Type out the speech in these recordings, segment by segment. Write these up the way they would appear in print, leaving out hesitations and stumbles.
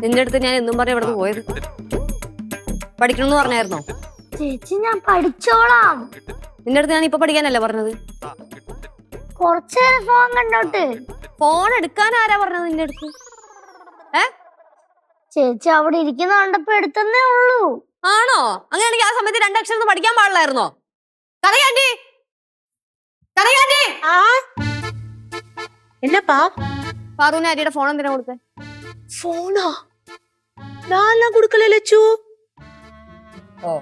നിന്റെ അടുത്ത് ഞാൻ എന്നും പറഞ്ഞ ഇവിടുന്ന് പോയത് പഠിക്കണമെന്ന് പറഞ്ഞായിരുന്നോ? ചേച്ചി ഞാൻ പഠിച്ചോളാം. നിന്റെ അടുത്ത് ഞാൻ ഇപ്പൊ പഠിക്കാനല്ലേ പറഞ്ഞത്? കുറച്ച് ഫോൺ കണ്ടോട്ട്. ഫോൺ എടുക്കാൻ ആരാ പറഞ്ഞത് നിന്റെ അടുത്ത്? ചേച്ചി അവിടെ ഇരിക്കുന്ന കണ്ടപ്പോ എടുത്തന്നേ ഉള്ളൂ. ആണോ? അങ്ങനെയാണെങ്കിൽ ആ സമയത്ത് രണ്ടക്ഷരം പഠിക്കാൻ പാടില്ലായിരുന്നോ? കറിയാണ്ടി என்னப்பா പാറുവിന് ആര്യയുടെ ഫോൺ എന്തിനാ കൊടുത്തേ? போனா நான் கொடுக்கல லட்சு. ഓ,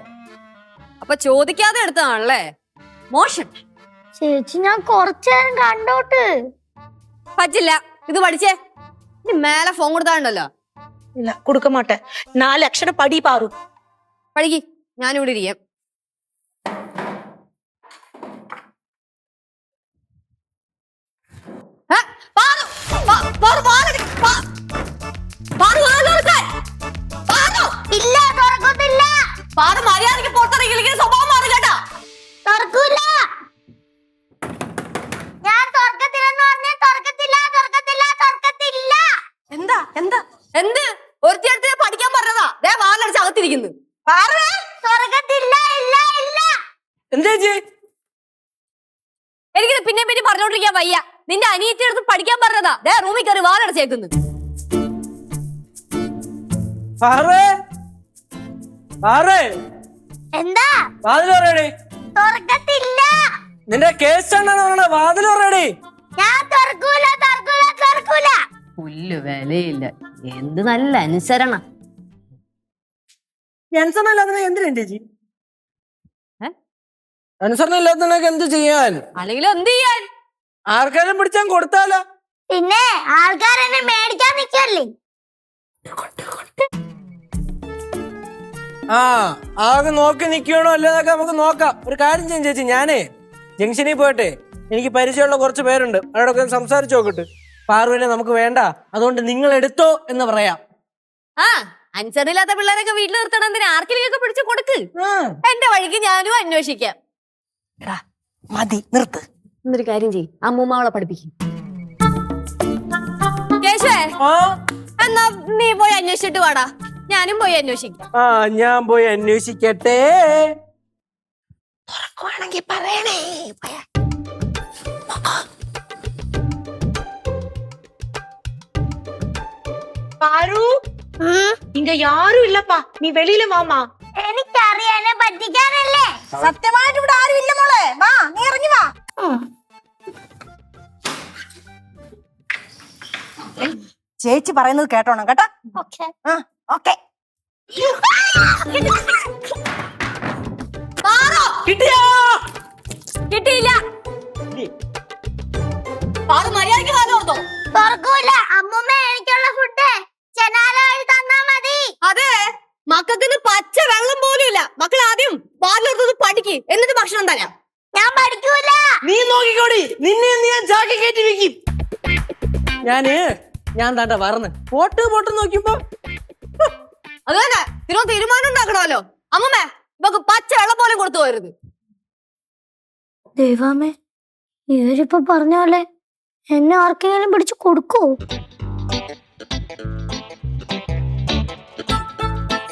അപ്പൊ ചോദിക്കാതെ എടുത്തതാണല്ലേ? മോശം. ചേച്ചി ഞാൻ കുറച്ചേരം കണ്ടോട്ട്. പറ്റില്ല, ഇത് പഠിച്ചേ. ഇനി മേലെ ഫോൺ കൊടുത്താണ്ടല്ലോ. இல்ல கொடுக்க மாட்டேன். 4 அக்ஷரம் படி பாரு. പഠിക്ക്, ഞാനിവിടെ ഇരിക്കാം. മര്യാദക്ക് പുറത്തിറങ്ങിയില്ലെങ്കിൽ സ്വഭാവം മാറും കേട്ടാ. തുറക്കൂല. ഞാൻ തുറക്കത്തില്ലെന്ന് പറഞ്ഞേ തുറക്കത്തില്ല, തുറക്കത്തില്ല, തുറക്കത്തില്ല. എന്താ എന്താ എന്ത്? ഒരുത്തിയടുത്ത് പഠിക്കാൻ പറഞ്ഞതാ, ദേ വാലടിച്ച് അകത്തിരിക്കുന്നു. തുറക്കത്തില്ല, ഇല്ല ഇല്ല. എന്താ എനിക്കിത് പിന്നെ പിന്നെ പറഞ്ഞോണ്ടിരിക്കാൻ വയ്യ. നിന്റെ അനിയത്തി അടുത്ത് പഠിക്കാൻ പറഞ്ഞതാ, ദേ റൂമിൽ കയറി വാലടച്ചേക്കുന്നു. എന്താ? വാതിൽ പറയണേ. തുറക്കത്തില്ല. നിന്റെ കേസ് ആണോ? വാതിൽ പറയണേ. ഞാൻ തുറക്കൂല, തുറക്കൂല, തുറക്കൂല. പുല്ല് വിലയില്ല. എന്ത് നല്ല അനുസരണ. അനുസരണ ഇല്ലാത്ത എന്തിനാ ചേച്ചി? അനുസരണ ഇല്ലാത്തതിനൊക്കെ എന്ത് ചെയ്യാൻ? അല്ലെങ്കിൽ എന്ത് ചെയ്യാൻ? ആർക്കാരും പിടിച്ചാൻ കൊടുത്താലോ? പിന്നെ ആൾക്കാരെന്നെ മേടിക്കാൻ നിക്കല്ലേ. ആകെ നോക്കി നിക്കണോ അല്ലെന്നൊക്കെ നമുക്ക് നോക്കാം. ഒരു കാര്യം ചെയ്യും ചേച്ചി, ഞാനേ ജംഗ്ഷനിൽ പോയിട്ടെ എനിക്ക് പരിചയമുള്ള കുറച്ച് പേരുണ്ട്, അവരോടൊക്കെ സംസാരിച്ചു നോക്കട്ടെ. പാറുവിനെ നമുക്ക് വേണ്ട, അതുകൊണ്ട് നിങ്ങൾ എടുത്തോ എന്ന് പറയാം. അനുസരണയില്ലാത്ത പിള്ളേരൊക്കെ വീട്ടിൽ നിർത്തണം. എന്തിനാ? ആർക്കെങ്കിലും പിടിച്ചു കൊടുക്ക്. എന്റെ വഴിക്ക് ഞാനും അന്വേഷിക്കാം. മതി, നിർത്ത്. എന്നൊരു കാര്യം ചെയ്യും, അമ്മൂമ്മ അവളെ പഠിപ്പിക്കും. കേശവേ, എന്നാ നീ പോയി അന്വേഷിച്ചിട്ട് വാടാ, ഞാനും പോയി അന്വേഷിക്കാം. ഞാൻ പോയി അന്വേഷിക്കട്ടെ. തുറക്കുവാണെങ്കിൽ പറയണേ. பாரு, இங்க யாரும் இல்லப்பா, நீ வெளியில வாமா. എനിക്കറിയാനെ പറ്റിക്കാനല്ലേ. സത്യമായിട്ട് ഇവിടെ ആരും ഇല്ല മോളെ, വാ നീ ഇറങ്ങി വാ. ചേച്ചി പറയുന്നത് കേട്ടോണം കേട്ടോ. ഓക്കെ. കിട്ടിയില്ല. മര്യാദക്ക് വാ തുറന്നോ. തുറക്കൂല. അമ്മൂമ്മ എനിക്കുള്ള ഫുഡ് ജനാല വഴി തന്നാ മതി. അതെ, മക്കൾക്ക് പച്ച വെള്ളം പോലും ഇല്ല. മക്കൾ ആദ്യം വാതിലോർത്തത് പഠിക്ക്, എന്നിട്ട് ഭക്ഷണം തരാം. ഞാൻ പഠിക്കൂല. നീ നോക്കിക്കോടി, നിന്നെ ഞാൻ ചാക്കി കയറ്റി വെക്കും. ഞാൻ താണ്ട പറഞ്ഞ് പോട്ട് നോക്കിയപ്പോ അത് തന്നെ തീരുമാനം ഉണ്ടാക്കണമല്ലോ. അമ്മമ്മേ, ഇവക്ക് പച്ച വെള്ളം പോലും കൊടുത്തു പോരുത്. ദൈവമേ, ഇവരിപ്പോ പറഞ്ഞ പോലെ എന്നെ ആർക്കെങ്കിലും പിടിച്ചു കൊടുക്കൂ?